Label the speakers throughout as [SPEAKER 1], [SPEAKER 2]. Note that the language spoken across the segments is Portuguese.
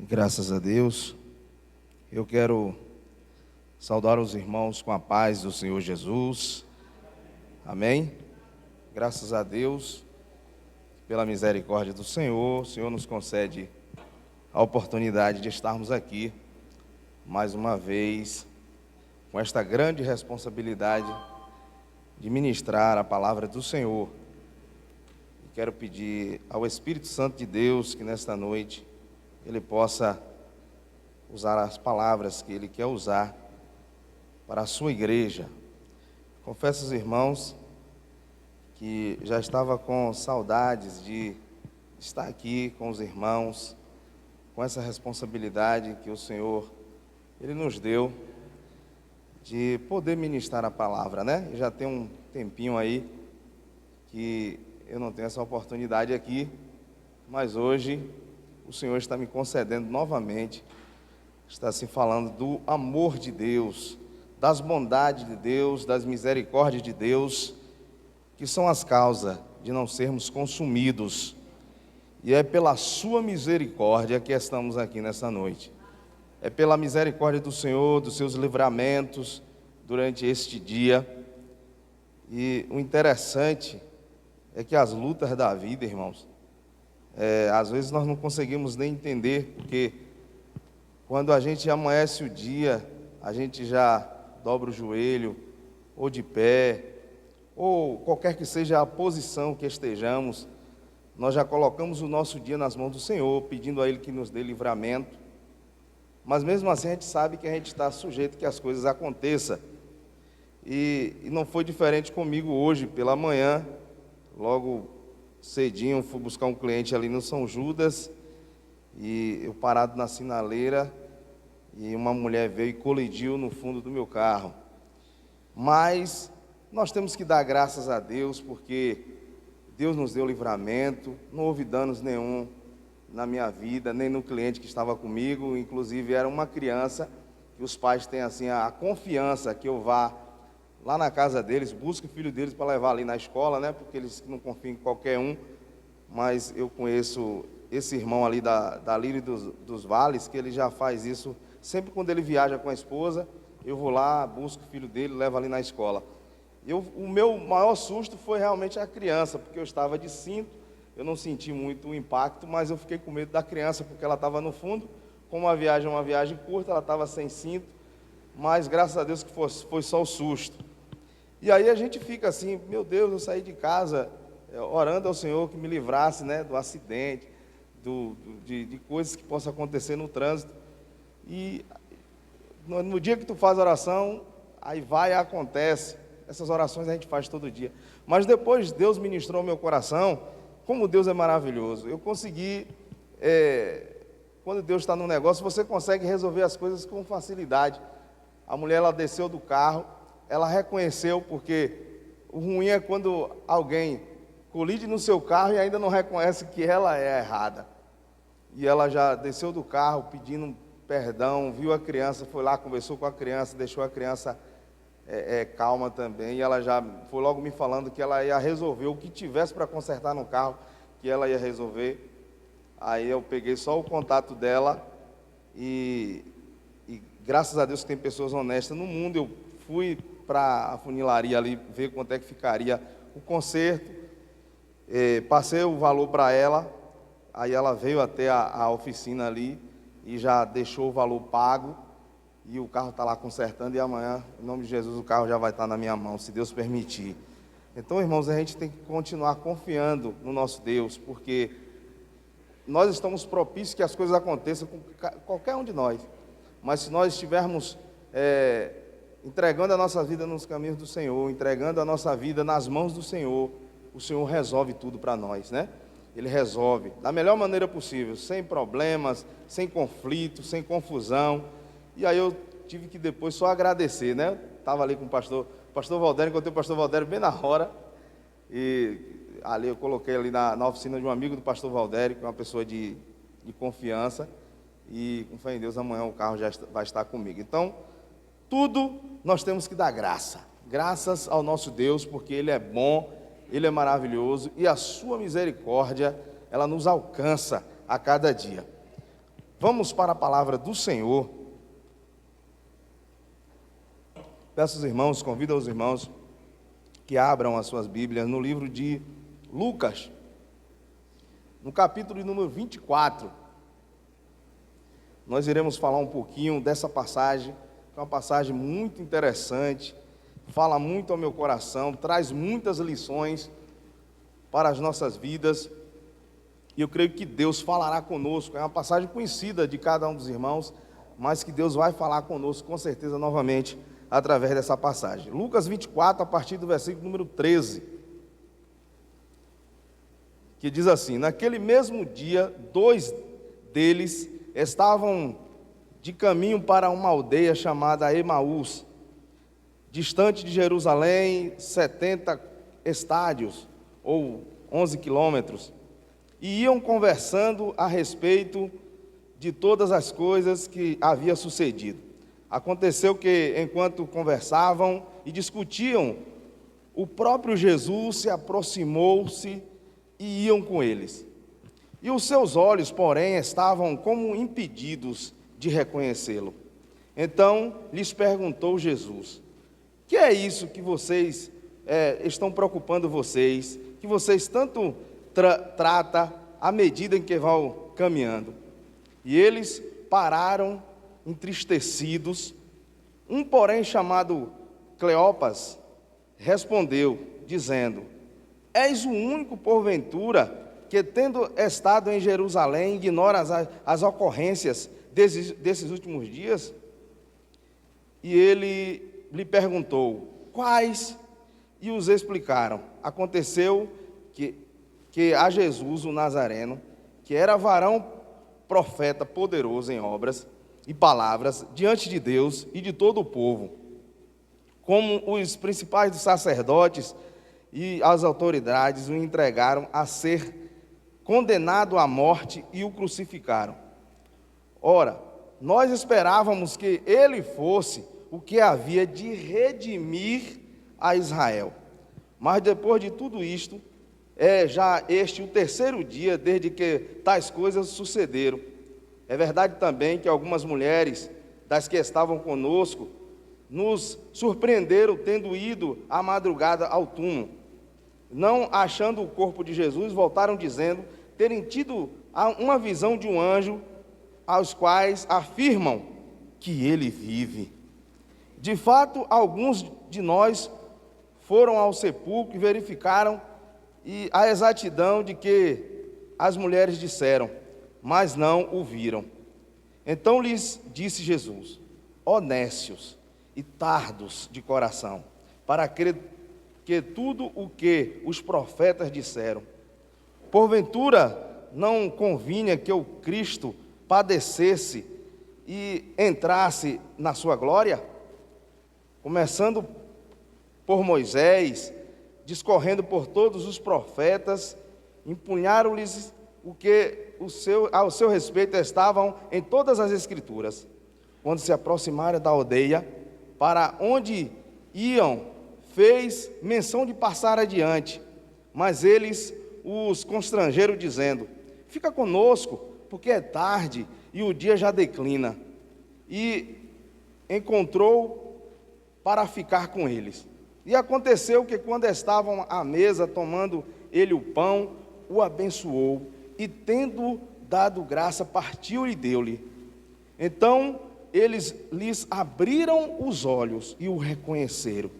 [SPEAKER 1] Graças a Deus, eu quero saudar os irmãos com a paz do Senhor Jesus, amém? Graças a Deus, pela misericórdia do Senhor, o Senhor nos concede a oportunidade de estarmos aqui, mais uma vez, com esta grande responsabilidade de ministrar a palavra do Senhor. Quero pedir ao Espírito Santo de Deus que nesta noite Ele possa usar as palavras que Ele quer usar para a sua igreja. Confesso aos irmãos que já estava com saudades de estar aqui com os irmãos, com essa responsabilidade que o Senhor, Ele nos deu de poder ministrar a palavra, né? Já tem um tempinho aí que eu não tenho essa oportunidade aqui, mas hoje o Senhor está me concedendo novamente, está se falando do amor de Deus, das bondades de Deus, das misericórdias de Deus, que são as causas de não sermos consumidos. E é pela sua misericórdia que estamos aqui nessa noite. É pela misericórdia do Senhor, dos seus livramentos durante este dia. E o interessante é que as lutas da vida, irmãos, às vezes nós não conseguimos nem entender, porque quando a gente amanhece o dia, a gente já dobra o joelho, ou de pé, ou qualquer que seja a posição que estejamos, nós já colocamos o nosso dia nas mãos do Senhor, pedindo a Ele que nos dê livramento. Mas mesmo assim a gente sabe que a gente está sujeito que as coisas aconteçam. E não foi diferente comigo hoje, pela manhã, logo cedinho, fui buscar um cliente ali no São Judas, e eu parado na sinaleira, e uma mulher veio e colidiu no fundo do meu carro. Mas nós temos que dar graças a Deus, porque Deus nos deu livramento, não houve danos nenhum na minha vida, nem no cliente que estava comigo. Inclusive era uma criança, que os pais têm assim a confiança que eu vá lá na casa deles, busque o filho deles para levar ali na escola, né? Porque eles não confiam em qualquer um. Mas eu conheço esse irmão ali da Lírio dos Vales, que ele já faz isso, sempre quando ele viaja com a esposa, eu vou lá, busco o filho dele, levo ali na escola. O meu maior susto foi realmente a criança, porque eu estava de cinto, eu não senti muito o impacto, mas eu fiquei com medo da criança, porque ela estava no fundo, como a viagem é uma viagem curta, ela estava sem cinto, mas graças a Deus que foi só o susto. E aí a gente fica assim, meu Deus, eu saí de casa orando ao Senhor que me livrasse, né, do acidente, de coisas que possam acontecer no trânsito. E no dia que tu faz oração, aí vai e acontece. Essas orações a gente faz todo dia. Mas depois Deus ministrou meu coração, como Deus é maravilhoso. Eu consegui, quando Deus está no negócio, você consegue resolver as coisas com facilidade. A mulher, ela desceu do carro, ela reconheceu, porque o ruim é quando alguém colide no seu carro e ainda não reconhece que ela é errada. E ela já desceu do carro pedindo perdão, viu a criança, foi lá, conversou com a criança, deixou a criança calma também, e ela já foi logo me falando que ela ia resolver o que tivesse para consertar no carro, que ela ia resolver. Aí eu peguei só o contato dela e graças a Deus que tem pessoas honestas no mundo. Eu fui para a funilaria ali ver quanto é que ficaria o conserto, passei o valor para ela, aí ela veio até a oficina ali e já deixou o valor pago, e o carro está lá consertando, e amanhã, em nome de Jesus, o carro já vai estar na minha mão, se Deus permitir. Então, irmãos, a gente tem que continuar confiando no nosso Deus, porque nós estamos propícios que as coisas aconteçam com qualquer um de nós, mas se nós estivermos entregando a nossa vida nos caminhos do Senhor, entregando a nossa vida nas mãos do Senhor, o Senhor resolve tudo para nós, né? Ele resolve da melhor maneira possível, sem problemas, sem conflito, sem confusão. E aí eu tive que depois só agradecer, né? Estava ali com o pastor Valdério, encontrei o pastor Valdério bem na hora, e ali eu coloquei ali na oficina de um amigo do pastor Valdério, que é uma pessoa de confiança, e com fé em Deus amanhã o carro já vai estar comigo. Então, tudo nós temos que dar graças ao nosso Deus, porque Ele é bom, Ele é maravilhoso, e a sua misericórdia, ela nos alcança a cada dia. Vamos para a palavra do Senhor. Peço aos irmãos, convido aos irmãos que abram as suas Bíblias no livro de Lucas, no capítulo número 24. Nós iremos falar um pouquinho dessa passagem, que é uma passagem muito interessante, fala muito ao meu coração, traz muitas lições para as nossas vidas, e eu creio que Deus falará conosco. É uma passagem conhecida de cada um dos irmãos, mas que Deus vai falar conosco com certeza novamente através dessa passagem. Lucas 24, a partir do versículo número 13, que diz assim: naquele mesmo dia, 2 deles estavam de caminho para uma aldeia chamada Emaús, distante de Jerusalém 70 estádios, ou 11 quilômetros, e iam conversando a respeito de todas as coisas que havia sucedido. Aconteceu que, enquanto conversavam e discutiam, o próprio Jesus se aproximou-se e iam com eles. E os seus olhos, porém, estavam como impedidos de reconhecê-lo. Então lhes perguntou Jesus: que é isso que vocês estão preocupando vocês, que vocês tanto tratam à medida em que vão caminhando? E eles pararam entristecidos. Um, porém, chamado Cleopas, respondeu, dizendo: és o único, porventura, que, tendo estado em Jerusalém, ignora as ocorrências desses últimos dias? E ele lhe perguntou: quais? E os explicaram. Aconteceu que a Jesus, o Nazareno, que era varão profeta poderoso em obras e palavras diante de Deus e de todo o povo, como os principais dos sacerdotes e as autoridades o entregaram a ser condenado à morte e o crucificaram. Ora, nós esperávamos que ele fosse o que havia de redimir a Israel. Mas depois de tudo isto, é já este o 3º dia desde que tais coisas sucederam. É verdade também que algumas mulheres das que estavam conosco nos surpreenderam tendo ido à madrugada ao túmulo. Não achando o corpo de Jesus, voltaram dizendo terem tido uma visão de um anjo, aos quais afirmam que ele vive. De fato, alguns de nós foram ao sepulcro e verificaram a exatidão de que as mulheres disseram, mas não o viram. Então lhes disse Jesus: ó nécios e tardos de coração, para crer que tudo o que os profetas disseram. Porventura não convinha que o Cristo padecesse e entrasse na sua glória? Começando por Moisés, discorrendo por todos os profetas, empunharam-lhes o que ao seu respeito estavam em todas as Escrituras. Quando se aproximaram da aldeia, para onde iam, fez menção de passar adiante, mas eles os constrangeram, dizendo: fica conosco, porque é tarde e o dia já declina. E encontrou para ficar com eles. E aconteceu que, quando estavam à mesa tomando ele o pão, o abençoou, e tendo dado graça, partiu e deu-lhe. Então eles lhes abriram os olhos e o reconheceram,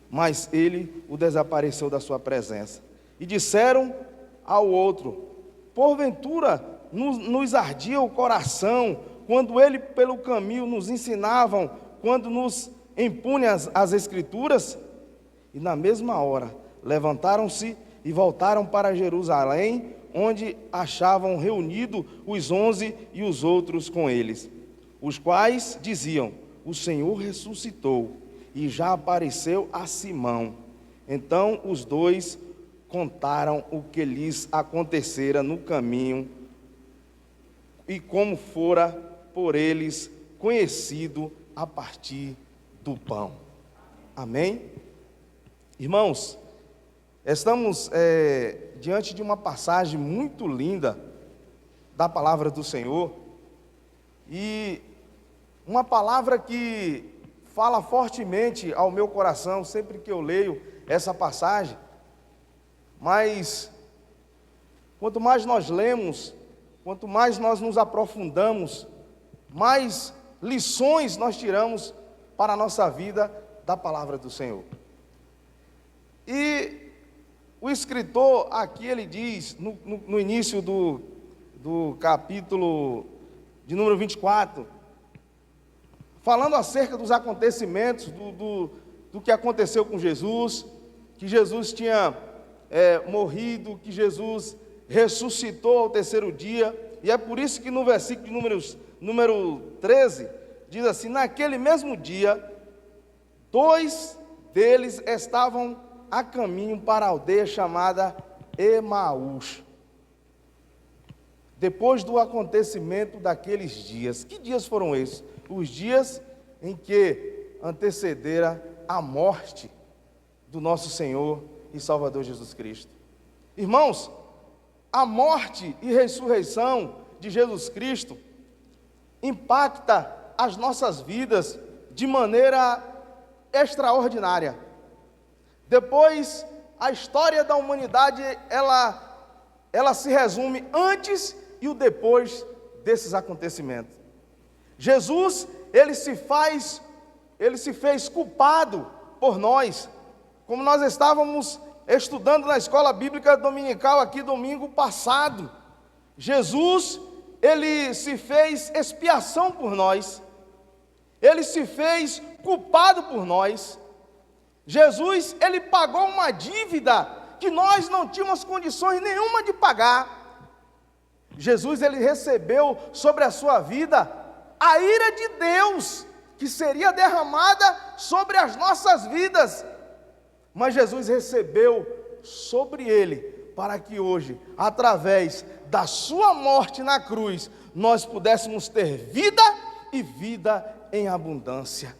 [SPEAKER 1] mas ele o desapareceu da sua presença. E disseram ao outro: porventura nos ardia o coração, quando ele pelo caminho nos ensinavam, quando nos impunha as Escrituras? E na mesma hora levantaram-se e voltaram para Jerusalém, onde achavam reunidos os 11 e os outros com eles, os quais diziam: o Senhor ressuscitou e já apareceu a Simão. Então os dois contaram o que lhes acontecera no caminho e como fora por eles conhecido a partir do pão. Amém? Irmãos, estamos diante de uma passagem muito linda da palavra do Senhor, E uma palavra que fala fortemente ao meu coração sempre que eu leio essa passagem, mas quanto mais nós lemos, quanto mais nós nos aprofundamos, mais lições nós tiramos para a nossa vida da palavra do Senhor. E o escritor aqui, ele diz, no início do capítulo de número 24, falando acerca dos acontecimentos, do que aconteceu com Jesus, que Jesus tinha morrido, que Jesus ressuscitou ao terceiro dia, e é por isso que no versículo de número 13, diz assim: naquele mesmo dia, 2 deles estavam a caminho para a aldeia chamada Emaús. Depois do acontecimento daqueles dias, que dias foram esses? Os dias em que antecederam a morte do nosso Senhor e Salvador Jesus Cristo. Irmãos, a morte e ressurreição de Jesus Cristo impacta as nossas vidas de maneira extraordinária. Depois, a história da humanidade, ela se resume antes e o depois desses acontecimentos. Jesus, ele se fez culpado por nós, como nós estávamos estudando na escola bíblica dominical aqui domingo passado. Jesus, ele se fez expiação por nós, ele se fez culpado por nós. Jesus, ele pagou uma dívida que nós não tínhamos condições nenhuma de pagar. Jesus, ele recebeu sobre a sua vida a ira de Deus, que seria derramada sobre as nossas vidas. Mas Jesus recebeu sobre ele, para que hoje, através da sua morte na cruz, nós pudéssemos ter vida e vida em abundância.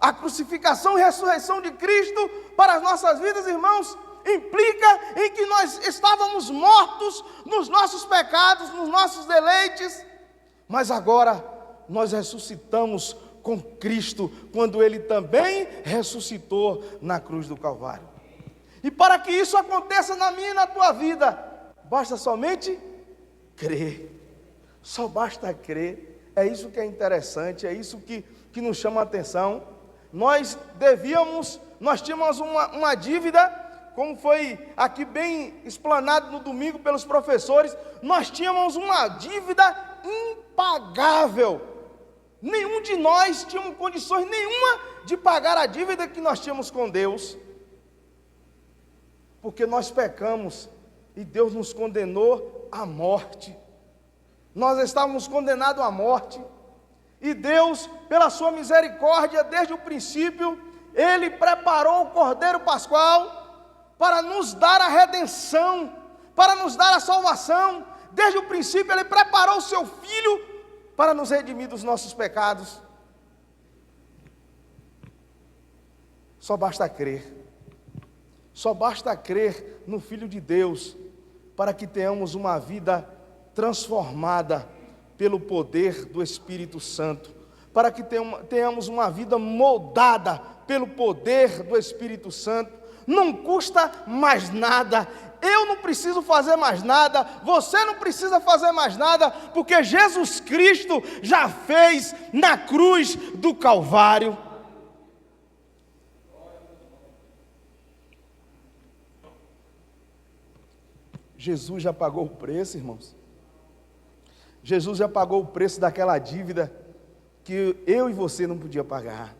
[SPEAKER 1] A crucificação e ressurreição de Cristo para as nossas vidas, irmãos, implica em que nós estávamos mortos nos nossos pecados, nos nossos deleites, mas agora nós ressuscitamos com Cristo, quando Ele também ressuscitou na cruz do Calvário. E para que isso aconteça na minha e na tua vida, basta somente crer, só basta crer. É isso que é interessante, é isso que nos chama a atenção. Nós tínhamos uma dívida, como foi aqui bem explanado no domingo pelos professores, nós tínhamos uma dívida impagável. Nenhum de nós tinha condições nenhuma de pagar a dívida que nós tínhamos com Deus, porque nós pecamos e Deus nos condenou à morte. Nós estávamos condenados à morte, e Deus, pela sua misericórdia, desde o princípio, Ele preparou o Cordeiro Pascual para nos dar a redenção, para nos dar a salvação. Desde o princípio, Ele preparou o seu Filho para nos redimir dos nossos pecados. Só basta crer. Só basta crer no Filho de Deus, para que tenhamos uma vida transformada pelo poder do Espírito Santo, para que tenhamos uma vida moldada pelo poder do Espírito Santo. Não custa mais nada, eu não preciso fazer mais nada, você não precisa fazer mais nada, porque Jesus Cristo já fez na cruz do Calvário. Jesus já pagou o preço, irmãos. Jesus já pagou o preço daquela dívida que eu e você não podia pagar.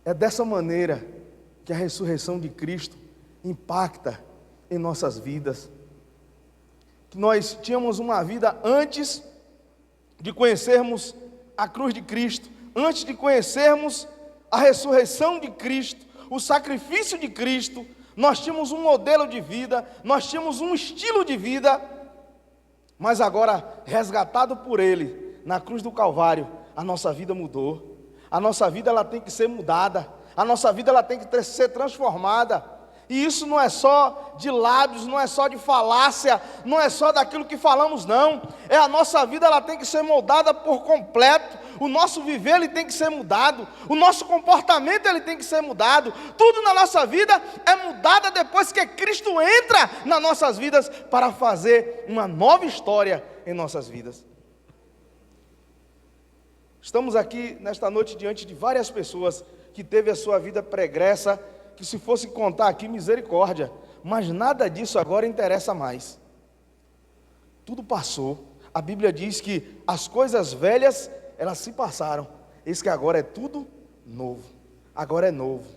[SPEAKER 1] É dessa maneira que a ressurreição de Cristo impacta em nossas vidas. Nós tínhamos uma vida antes de conhecermos a cruz de Cristo, antes de conhecermos a ressurreição de Cristo, o sacrifício de Cristo. Nós tínhamos um modelo de vida, nós tínhamos um estilo de vida, mas agora, resgatado por Ele, na cruz do Calvário, a nossa vida mudou. A nossa vida, ela tem que ser mudada. A nossa vida, ela tem que ser transformada. E isso não é só de lábios, não é só de falácia, não é só daquilo que falamos, não. É a nossa vida, ela tem que ser moldada por completo. O nosso viver, ele tem que ser mudado. O nosso comportamento, ele tem que ser mudado. Tudo na nossa vida é mudado depois que Cristo entra nas nossas vidas para fazer uma nova história em nossas vidas. Estamos aqui nesta noite diante de várias pessoas que teve a sua vida pregressa, que se fosse contar aqui, misericórdia, mas nada disso agora interessa mais. Tudo passou. A Bíblia diz que as coisas velhas, elas se passaram. Eis que agora é tudo novo. Agora é novo.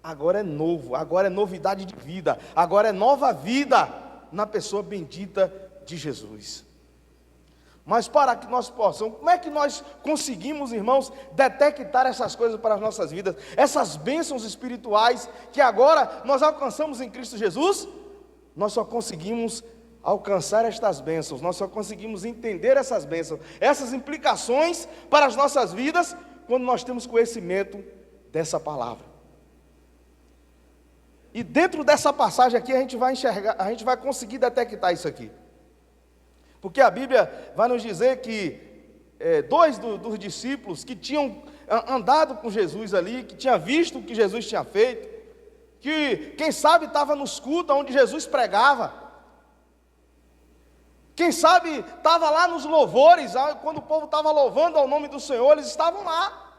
[SPEAKER 1] Agora é novo. Agora é novidade de vida. Agora é nova vida na pessoa bendita de Jesus. Mas para que nós possamos, como é que nós conseguimos, irmãos, detectar essas coisas para as nossas vidas? Essas bênçãos espirituais que agora nós alcançamos em Cristo Jesus? Nós só conseguimos alcançar estas bênçãos, nós só conseguimos entender essas bênçãos, essas implicações para as nossas vidas, quando nós temos conhecimento dessa palavra. E dentro dessa passagem aqui a gente vai enxergar, a gente vai conseguir detectar isso aqui. Porque a Bíblia vai nos dizer que dois dos discípulos que tinham andado com Jesus ali, que tinham visto o que Jesus tinha feito, que quem sabe estava nos cultos onde Jesus pregava, quem sabe estava lá nos louvores, quando o povo estava louvando ao nome do Senhor, eles estavam lá.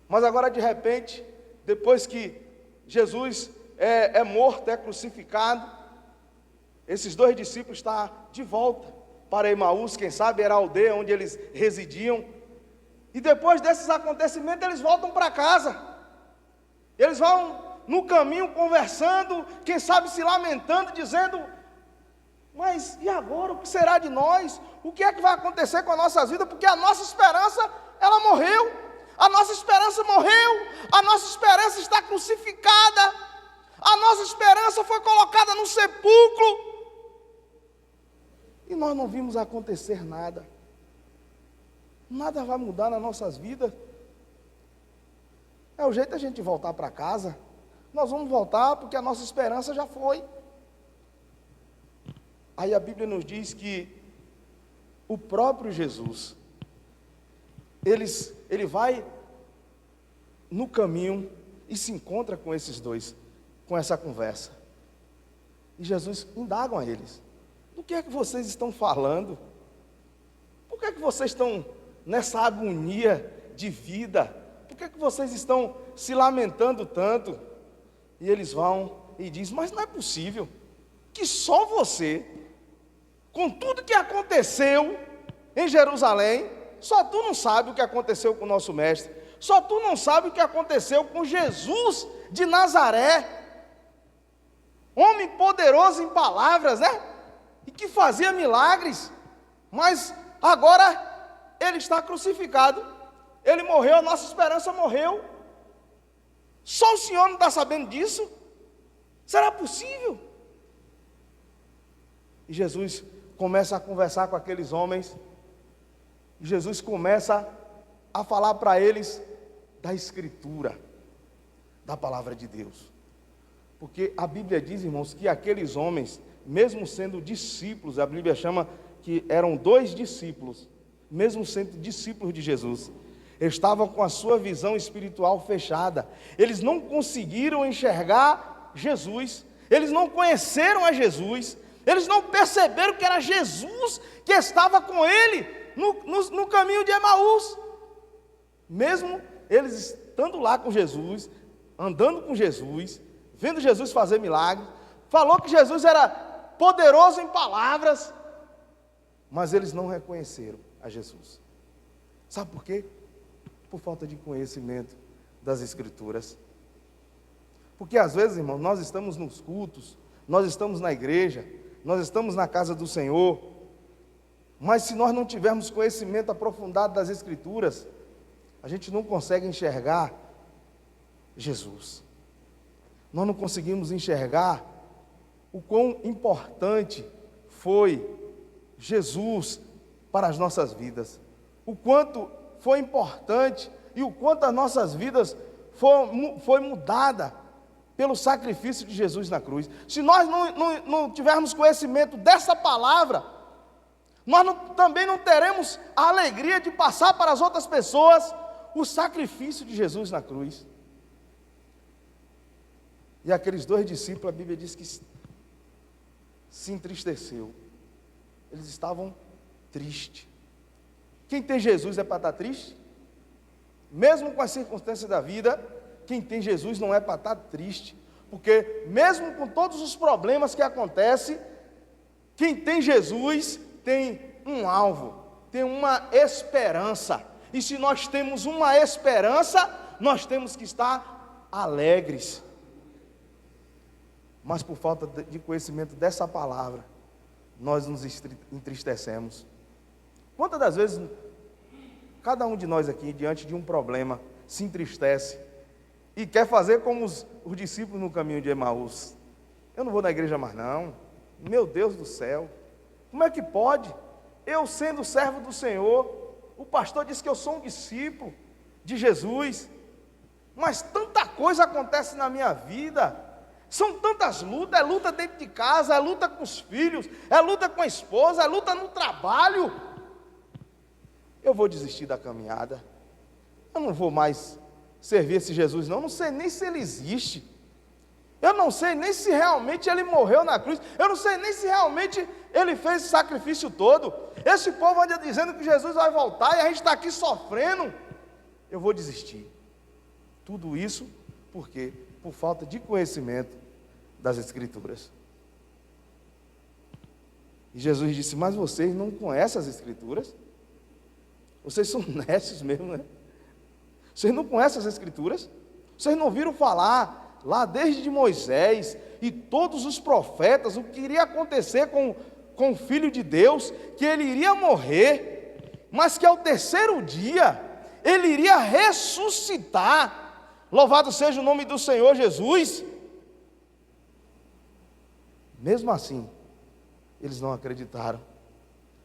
[SPEAKER 1] Mas agora de repente, depois que Jesus é morto, é crucificado, esses dois discípulos estão de volta para Emaús, quem sabe era a aldeia onde eles residiam. E depois desses acontecimentos, eles voltam para casa. Eles vão no caminho conversando, quem sabe se lamentando, dizendo: mas e agora? O que será de nós? O que é que vai acontecer com a nossa vida? Porque a nossa esperança, ela morreu. A nossa esperança morreu. A nossa esperança está crucificada. A nossa esperança foi colocada no sepulcro. E nós não vimos acontecer nada. Nada vai mudar nas nossas vidas. É o jeito da gente voltar para casa. Nós vamos voltar porque a nossa esperança já foi. Aí a Bíblia nos diz que o próprio Jesus, ele vai no caminho e se encontra com esses dois, com essa conversa. E Jesus indaga a eles: do que é que vocês estão falando? Por que é que vocês estão nessa agonia de vida? Por que é que vocês estão se lamentando tanto? E eles vão e dizem: mas não é possível que só você, com tudo que aconteceu em Jerusalém, só tu não sabe o que aconteceu com o nosso mestre, só tu não sabe o que aconteceu com Jesus de Nazaré, homem poderoso em palavras, né? E que fazia milagres, mas agora ele está crucificado, ele morreu, a nossa esperança morreu. Só o Senhor não está sabendo disso? Será possível? E Jesus começa a conversar com aqueles homens, e Jesus começa a falar para eles da Escritura, da palavra de Deus. Porque a Bíblia diz, irmãos, que aqueles homens, mesmo sendo discípulos, a Bíblia chama que eram dois discípulos, mesmo sendo discípulos de Jesus, estavam com a sua visão espiritual fechada. Eles não conseguiram enxergar Jesus, eles não conheceram a Jesus, eles não perceberam que era Jesus que estava com ele no caminho de Emaús. Mesmo eles estando lá com Jesus, andando com Jesus, vendo Jesus fazer milagres, falou que Jesus era poderoso em palavras, mas eles não reconheceram a Jesus. Sabe por quê? Por falta de conhecimento das Escrituras. Porque às vezes, irmão, nós estamos nos cultos, nós estamos na igreja, nós estamos na casa do Senhor, mas se nós não tivermos conhecimento aprofundado das Escrituras, a gente não consegue enxergar Jesus. Nós não conseguimos enxergar o quão importante foi Jesus para as nossas vidas, o quanto foi importante e o quanto as nossas vidas foi mudada pelo sacrifício de Jesus na cruz. Se nós não tivermos conhecimento dessa palavra, nós também não teremos a alegria de passar para as outras pessoas o sacrifício de Jesus na cruz. E aqueles 2 discípulos, a Bíblia diz que se entristeceu. Eles estavam tristes. Quem tem Jesus é para estar triste? Mesmo com as circunstâncias da vida, quem tem Jesus não é para estar triste. Porque mesmo com todos os problemas que acontecem, quem tem Jesus tem um alvo, tem uma esperança. E se nós temos uma esperança, nós temos que estar alegres. Mas por falta de conhecimento dessa palavra, nós nos entristecemos. Quantas das vezes cada um de nós aqui, diante de um problema, se entristece e quer fazer como os discípulos no caminho de Emaús? Eu não vou na igreja mais não. Meu Deus do céu, como é que pode? Eu sendo servo do Senhor, o pastor disse que eu sou um discípulo de Jesus, mas tanta coisa acontece na minha vida, são tantas lutas, é luta dentro de casa, é luta com os filhos, é luta com a esposa, é luta no trabalho. Eu vou desistir da caminhada, eu não vou mais servir esse Jesus não sei nem se ele existe, eu não sei nem se realmente ele morreu na cruz, eu não sei nem se realmente ele fez esse sacrifício todo. Esse povo anda dizendo que Jesus vai voltar e a gente está aqui sofrendo. Eu vou desistir. Tudo isso por quê? Por falta de conhecimento das Escrituras. E Jesus disse: mas vocês não conhecem as Escrituras? Vocês são nécios mesmo, né? Vocês não conhecem as Escrituras? Vocês não ouviram falar lá desde Moisés e todos os profetas o que iria acontecer com o Filho de Deus, que ele iria morrer, mas que ao terceiro dia ele iria ressuscitar. Louvado seja o nome do Senhor Jesus. Mesmo assim, eles não acreditaram.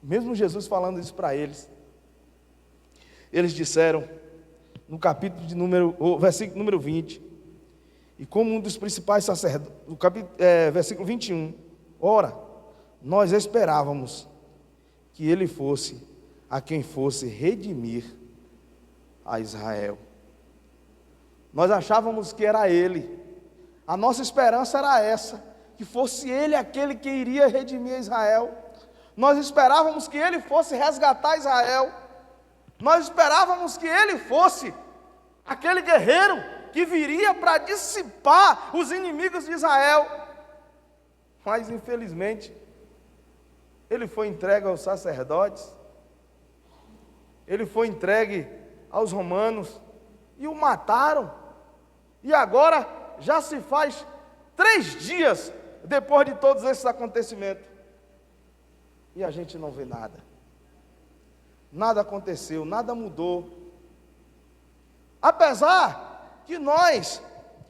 [SPEAKER 1] Mesmo Jesus falando isso para eles, eles disseram, no capítulo versículo número 20, e como um dos principais sacerdotes, versículo 21, ora, nós esperávamos que ele fosse a quem fosse redimir a Israel. Nós achávamos que era ele, a nossa esperança era essa, que fosse ele aquele que iria redimir Israel. Nós esperávamos que ele fosse resgatar Israel, nós esperávamos que ele fosse aquele guerreiro que viria para dissipar os inimigos de Israel, mas infelizmente ele foi entregue aos sacerdotes, ele foi entregue aos romanos e o mataram. E agora já se faz 3 dias depois de todos esses acontecimentos e a gente não vê nada. Nada aconteceu, nada mudou. Apesar que nós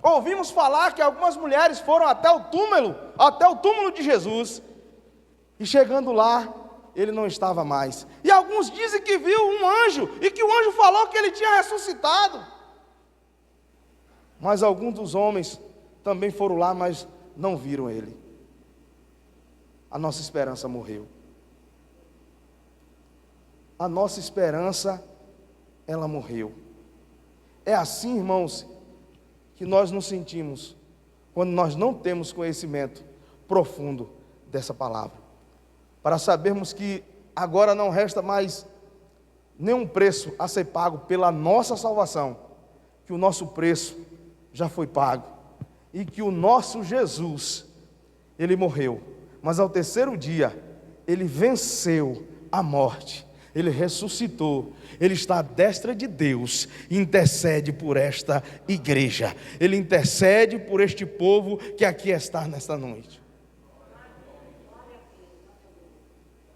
[SPEAKER 1] ouvimos falar que algumas mulheres foram até o túmulo de Jesus, e chegando lá, ele não estava mais. E alguns dizem que viu um anjo, e que o anjo falou que ele tinha ressuscitado. Mas alguns dos homens também foram lá, mas não viram ele. A nossa esperança morreu. A nossa esperança, ela morreu. É assim, irmãos, que nós nos sentimos quando nós não temos conhecimento profundo dessa palavra. Para sabermos que agora não resta mais nenhum preço a ser pago pela nossa salvação, que o nosso preço já foi pago, e que o nosso Jesus, ele morreu, mas ao terceiro dia, ele venceu a morte, ele ressuscitou, ele está à destra de Deus, e intercede por esta igreja, ele intercede por este povo que aqui está nesta noite.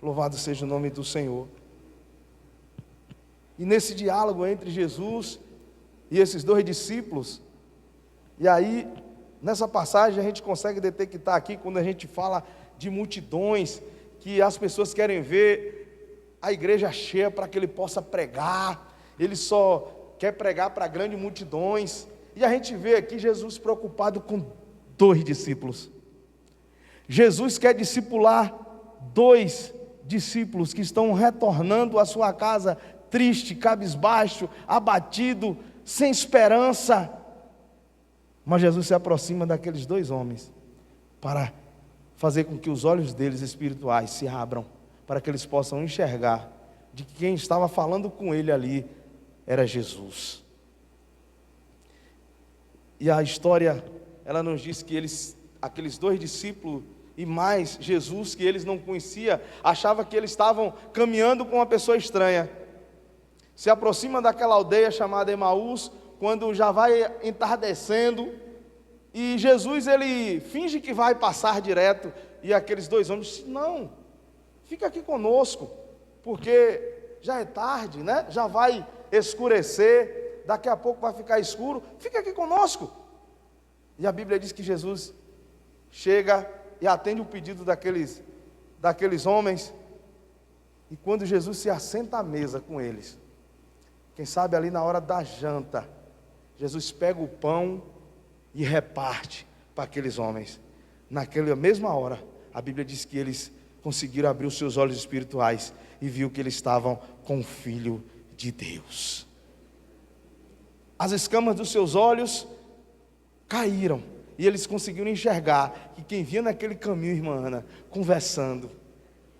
[SPEAKER 1] Louvado seja o nome do Senhor. E nesse diálogo entre Jesus e esses 2 discípulos, e aí, nessa passagem a gente consegue detectar aqui, quando a gente fala de multidões, que as pessoas querem ver a igreja cheia para que ele possa pregar, ele só quer pregar para grandes multidões, E a gente vê aqui Jesus preocupado com 2 discípulos. Jesus quer discipular 2 discípulos que estão retornando à sua casa triste, cabisbaixo, abatido, sem esperança. Mas Jesus se aproxima daqueles 2 homens para fazer com que os olhos deles espirituais se abram, para que eles possam enxergar de que quem estava falando com ele ali era Jesus. E a história, ela nos diz que aqueles 2 discípulos e mais Jesus, que eles não conheciam, achava que eles estavam caminhando com uma pessoa estranha. Se aproxima daquela aldeia chamada Emaús, quando já vai entardecendo, e Jesus, ele finge que vai passar direto, e aqueles 2 homens dizem: não, fica aqui conosco, porque já é tarde, né? Já vai escurecer, daqui a pouco vai ficar escuro, fica aqui conosco. E a Bíblia diz que Jesus chega e atende o pedido daqueles homens, e quando Jesus se assenta à mesa com eles, quem sabe ali na hora da janta, Jesus pega o pão e reparte para aqueles homens. Naquela mesma hora, a Bíblia diz que eles conseguiram abrir os seus olhos espirituais e viu que eles estavam com o Filho de Deus. As escamas dos seus olhos caíram e eles conseguiram enxergar que quem vinha naquele caminho, irmã Ana, conversando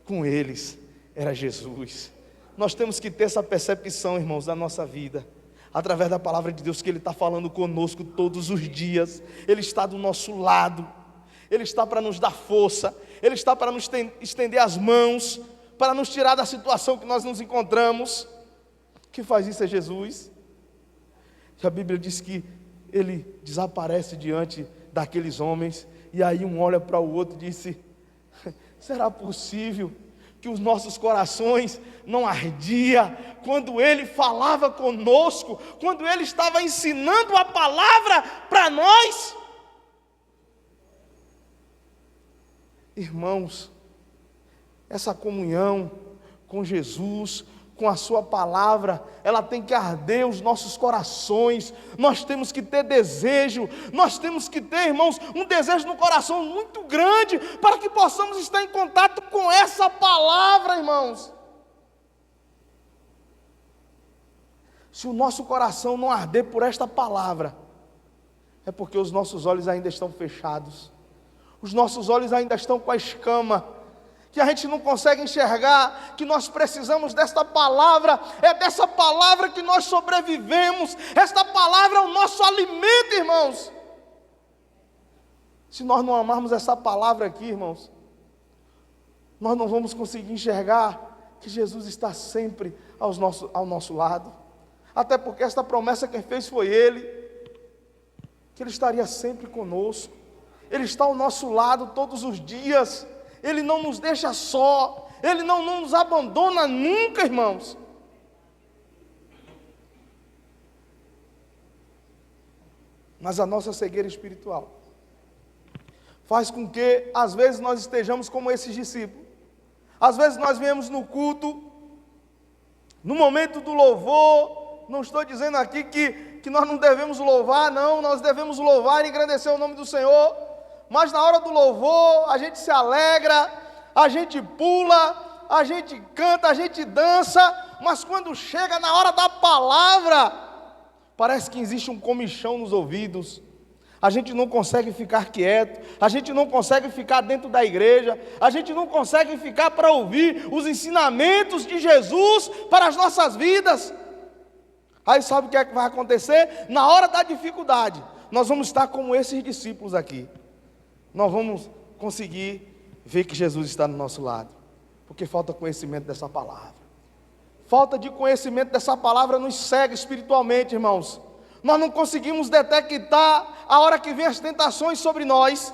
[SPEAKER 1] com eles, era Jesus. Nós temos que ter essa percepção, irmãos, da nossa vida, através da palavra de Deus, que Ele está falando conosco todos os dias. Ele está do nosso lado, Ele está para nos dar força, Ele está para nos estender as mãos, para nos tirar da situação que nós nos encontramos. Quem faz isso é Jesus. E a Bíblia diz que Ele desaparece diante daqueles homens, e aí um olha para o outro e disse: será possível que os nossos corações não ardia quando Ele falava conosco, quando Ele estava ensinando a palavra para nós? Irmãos, essa comunhão com Jesus, com a sua palavra, ela tem que arder os nossos corações. Nós temos que ter desejo, nós temos que ter, irmãos, um desejo no coração muito grande, para que possamos estar em contato com essa palavra, irmãos. Se o nosso coração não arder por esta palavra, é porque os nossos olhos ainda estão fechados, os nossos olhos ainda estão com a escama, que a gente não consegue enxergar, que nós precisamos desta palavra, é dessa palavra que nós sobrevivemos, esta palavra é o nosso alimento, irmãos. Se nós não amarmos essa palavra aqui, irmãos, nós não vamos conseguir enxergar que Jesus está sempre ao nosso lado, até porque esta promessa quem fez foi Ele, que Ele estaria sempre conosco, Ele está ao nosso lado todos os dias, Ele não nos deixa só, Ele não nos abandona nunca, irmãos. Mas a nossa cegueira espiritual faz com que, às vezes, nós estejamos como esses discípulos. Às vezes nós viemos no culto, no momento do louvor, não estou dizendo aqui que nós não devemos louvar, não, nós devemos louvar e engrandecer o nome do Senhor, mas na hora do louvor, a gente se alegra, a gente pula, a gente canta, a gente dança, mas quando chega na hora da palavra, parece que existe um comichão nos ouvidos, a gente não consegue ficar quieto, a gente não consegue ficar dentro da igreja, a gente não consegue ficar para ouvir os ensinamentos de Jesus para as nossas vidas. Aí sabe o que é que vai acontecer? Na hora da dificuldade, nós vamos estar como esses discípulos aqui. Nós vamos conseguir ver que Jesus está do nosso lado, porque falta conhecimento dessa palavra. Falta de conhecimento dessa palavra nos cega espiritualmente, irmãos. Nós não conseguimos detectar a hora que vem as tentações sobre nós,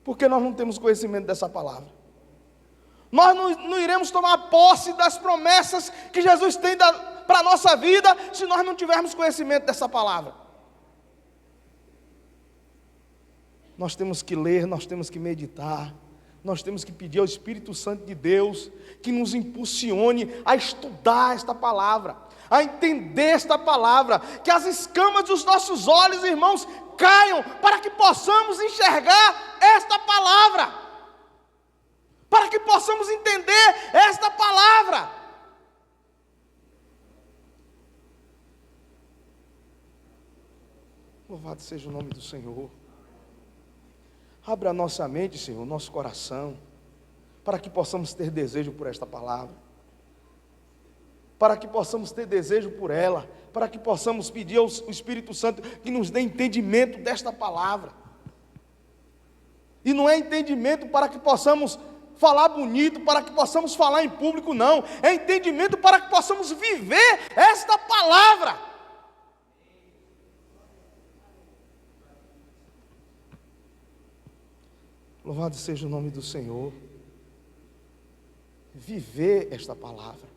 [SPEAKER 1] porque nós não temos conhecimento dessa palavra. Nós não iremos tomar posse das promessas que Jesus tem para a nossa vida, se nós não tivermos conhecimento dessa palavra. Nós temos que ler, nós temos que meditar, nós temos que pedir ao Espírito Santo de Deus que nos impulsione a estudar esta palavra, a entender esta palavra, que as escamas dos nossos olhos, irmãos, caiam, para que possamos enxergar esta palavra, para que possamos entender esta palavra. Louvado seja o nome do Senhor. Abra a nossa mente, Senhor, nosso coração, para que possamos ter desejo por esta palavra, para que possamos ter desejo por ela, para que possamos pedir ao Espírito Santo que nos dê entendimento desta palavra. E não é entendimento para que possamos falar bonito, para que possamos falar em público, não. É entendimento para que possamos viver esta palavra. Louvado seja o nome do Senhor. Viver esta palavra.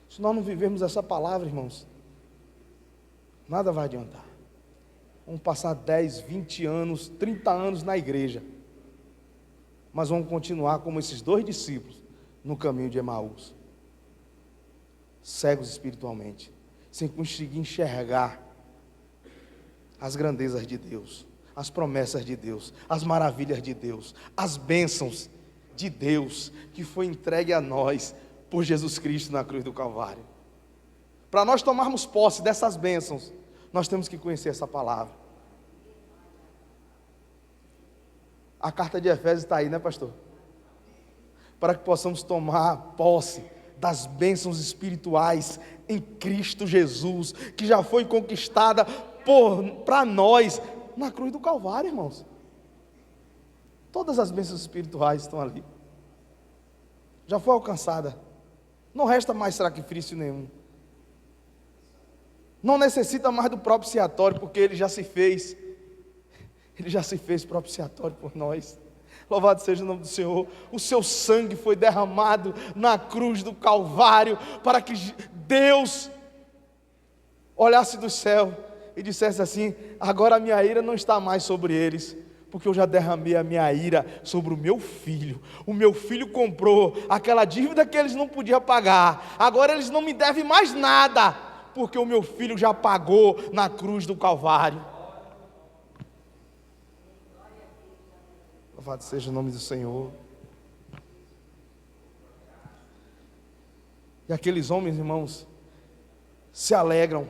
[SPEAKER 1] Se nós não vivermos essa palavra, irmãos, nada vai adiantar. Vamos passar 10, 20 anos, 30 anos na igreja, mas vamos continuar como esses 2 discípulos no caminho de Emaús, cegos espiritualmente, sem conseguir enxergar as grandezas de Deus, as promessas de Deus, as maravilhas de Deus, as bênçãos de Deus que foi entregue a nós por Jesus Cristo na cruz do Calvário. Para nós tomarmos posse dessas bênçãos, nós temos que conhecer essa palavra. A carta de Efésios está aí, né, pastor? Para que possamos tomar posse das bênçãos espirituais em Cristo Jesus, que já foi conquistada para nós na cruz do Calvário, irmãos. Todas as bênçãos espirituais estão ali. Já foi alcançada. Não resta mais sacrifício nenhum. Não necessita mais do propiciatório, porque ele já se fez. Ele já se fez propiciatório por nós. Louvado seja o nome do Senhor. O seu sangue foi derramado na cruz do Calvário, para que Deus olhasse do céu e dissesse assim: agora a minha ira não está mais sobre eles, porque eu já derramei a minha ira sobre o meu filho. O meu filho comprou aquela dívida que eles não podiam pagar. Agora eles não me devem mais nada, porque o meu filho já pagou na cruz do Calvário. Louvado seja o nome do Senhor. E aqueles homens, irmãos, se alegram.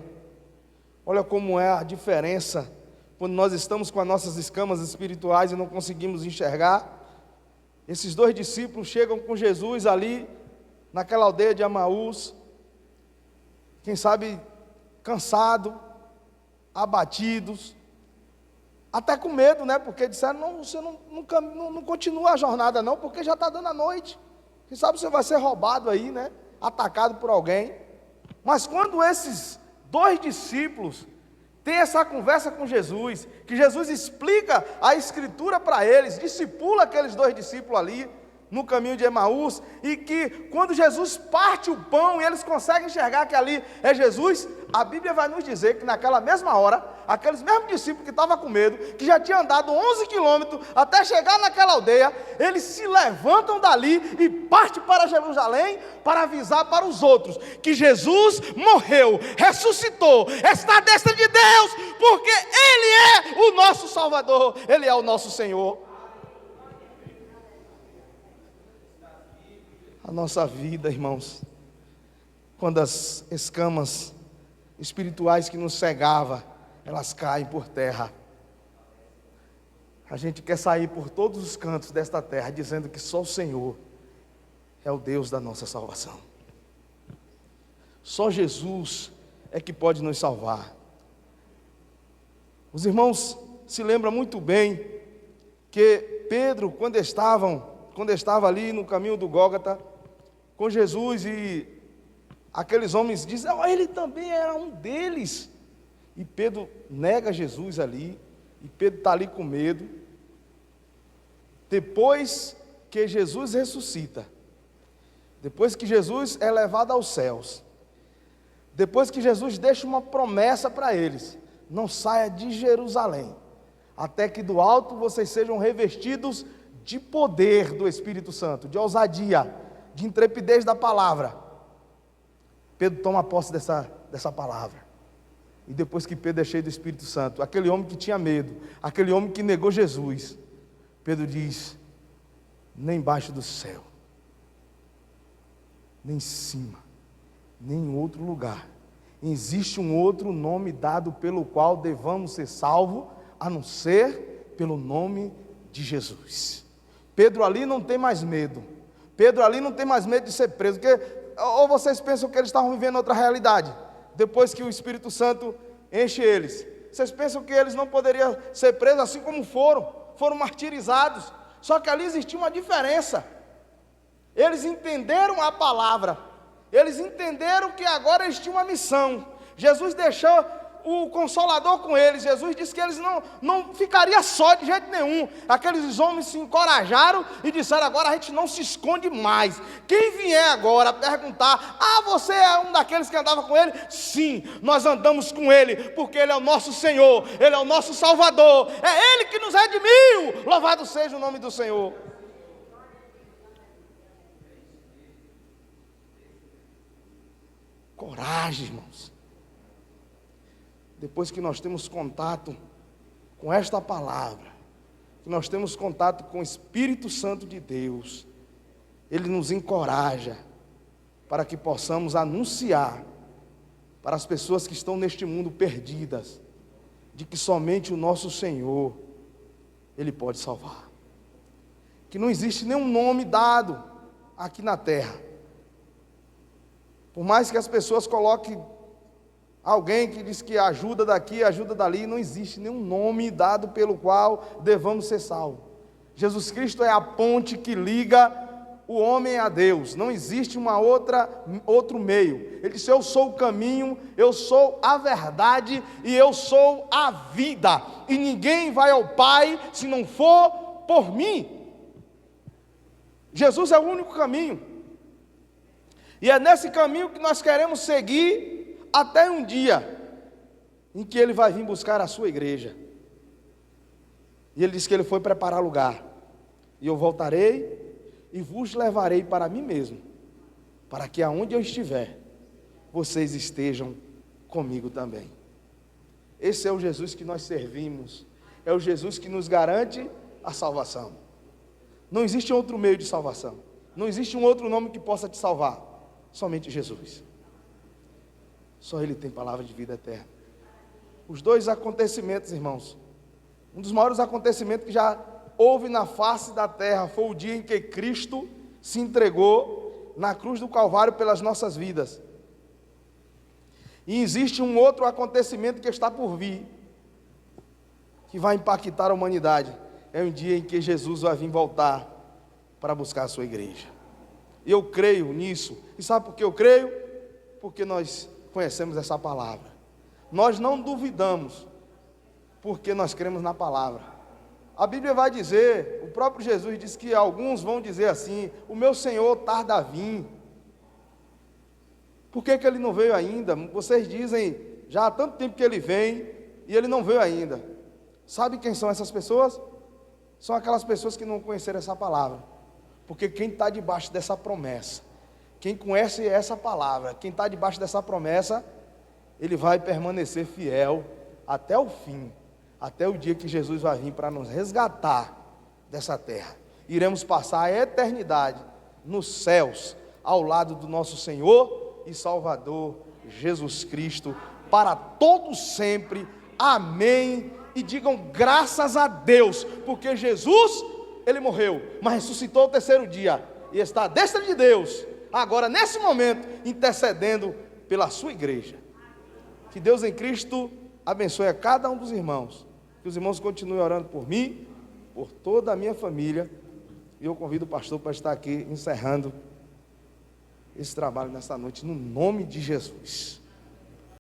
[SPEAKER 1] Olha como é a diferença quando nós estamos com as nossas escamas espirituais e não conseguimos enxergar. Esses 2 discípulos chegam com Jesus ali, naquela aldeia de Emaús, quem sabe cansados, abatidos, até com medo, né? Porque disseram: não, você não continua a jornada não, porque já está dando a noite. Quem sabe você vai ser roubado aí, né? Atacado por alguém. Mas quando esses 2 discípulos tem essa conversa com Jesus, que Jesus explica a Escritura para eles, discipula aqueles 2 discípulos ali no caminho de Emaús, e que quando Jesus parte o pão e eles conseguem enxergar que ali é Jesus, a Bíblia vai nos dizer que naquela mesma hora, aqueles mesmos discípulos que estavam com medo, que já tinham andado 11 quilômetros até chegar naquela aldeia, eles se levantam dali e partem para Jerusalém para avisar para os outros que Jesus morreu, ressuscitou, está à destra de Deus, porque Ele é o nosso Salvador, Ele é o nosso Senhor. A nossa vida, irmãos, quando as escamas espirituais que nos cegavam, elas caem por terra. A gente quer sair por todos os cantos desta terra, dizendo que só o Senhor é o Deus da nossa salvação. Só Jesus é que pode nos salvar. Os irmãos se lembram muito bem que Pedro, quando estava ali no caminho do Gólgota, com Jesus, e aqueles homens dizem: ele também era um deles. E Pedro nega Jesus ali, e Pedro está ali com medo. Depois que Jesus ressuscita, depois que Jesus é levado aos céus, depois que Jesus deixa uma promessa para eles: não saia de Jerusalém, até que do alto vocês sejam revestidos de poder do Espírito Santo, de ousadia, de intrepidez da palavra. Pedro toma posse dessa palavra. E depois que Pedro é cheio do Espírito Santo, aquele homem que tinha medo, aquele homem que negou Jesus, Pedro diz: nem embaixo do céu, nem em cima, nem em outro lugar, existe um outro nome dado pelo qual devamos ser salvos, a não ser pelo nome de Jesus. Pedro ali não tem mais medo. Pedro ali não tem mais medo de ser preso, porque ou vocês pensam que eles estavam vivendo outra realidade, depois que o Espírito Santo enche eles? Vocês pensam que eles não poderiam ser presos assim como foram martirizados? Só que ali existia uma diferença. Eles entenderam a palavra, eles entenderam que agora eles tinham uma missão. Jesus deixou o Consolador com eles. Jesus disse que eles não ficariam só de jeito nenhum. Aqueles homens se encorajaram e disseram: agora a gente não se esconde mais. Quem vier agora perguntar: você é um daqueles que andava com ele? Sim, nós andamos com ele, porque ele é o nosso Senhor, ele é o nosso Salvador, é ele que nos redimiu. Louvado seja o nome do Senhor. Coragem, irmãos. Depois que nós temos contato com esta palavra, que nós temos contato com o Espírito Santo de Deus, ele nos encoraja para que possamos anunciar para as pessoas que estão neste mundo perdidas, de que somente o nosso Senhor, ele pode salvar. Que não existe nenhum nome dado aqui na terra. Por mais que as pessoas coloquem alguém que diz que ajuda daqui, ajuda dali, não existe nenhum nome dado pelo qual devamos ser salvos. Jesus Cristo é a ponte que liga o homem a Deus. Não existe outro meio. Ele disse: eu sou o caminho, eu sou a verdade e eu sou a vida. E ninguém vai ao Pai se não for por mim. Jesus é o único caminho. E é nesse caminho que nós queremos seguir até um dia em que ele vai vir buscar a sua igreja. E ele disse que ele foi preparar lugar. E eu voltarei e vos levarei para mim mesmo, para que aonde eu estiver, vocês estejam comigo também. Esse é o Jesus que nós servimos. É o Jesus que nos garante a salvação. Não existe outro meio de salvação. Não existe um outro nome que possa te salvar. Somente Jesus. Só Ele tem palavra de vida eterna. Os dois acontecimentos, irmãos, um dos maiores acontecimentos que já houve na face da terra foi o dia em que Cristo se entregou na cruz do Calvário pelas nossas vidas. E existe um outro acontecimento que está por vir, que vai impactar a humanidade. É um dia em que Jesus vai vir voltar para buscar a sua igreja. Eu creio nisso. E sabe por que eu creio? Porque nós conhecemos essa palavra. Nós não duvidamos, porque nós cremos na palavra. A Bíblia vai dizer, o próprio Jesus disse que alguns vão dizer assim: o meu Senhor tarda a vir. Por que ele não veio ainda? Vocês dizem, já há tanto tempo que ele vem, e ele não veio ainda. Sabe quem são essas pessoas? São aquelas pessoas que não conheceram essa palavra. Porque quem está debaixo dessa promessa, quem conhece essa palavra, quem está debaixo dessa promessa, ele vai permanecer fiel até o fim, até o dia que Jesus vai vir para nos resgatar dessa terra. Iremos passar a eternidade nos céus, ao lado do nosso Senhor e Salvador Jesus Cristo, para todos sempre. Amém. E digam graças a Deus, porque Jesus, ele morreu, mas ressuscitou ao terceiro dia, e está à destra de Deus, agora nesse momento, intercedendo pela sua igreja. Que Deus em Cristo abençoe a cada um dos irmãos, que os irmãos continuem orando por mim, por toda a minha família, e eu convido o pastor para estar aqui encerrando esse trabalho nessa noite, no nome de Jesus.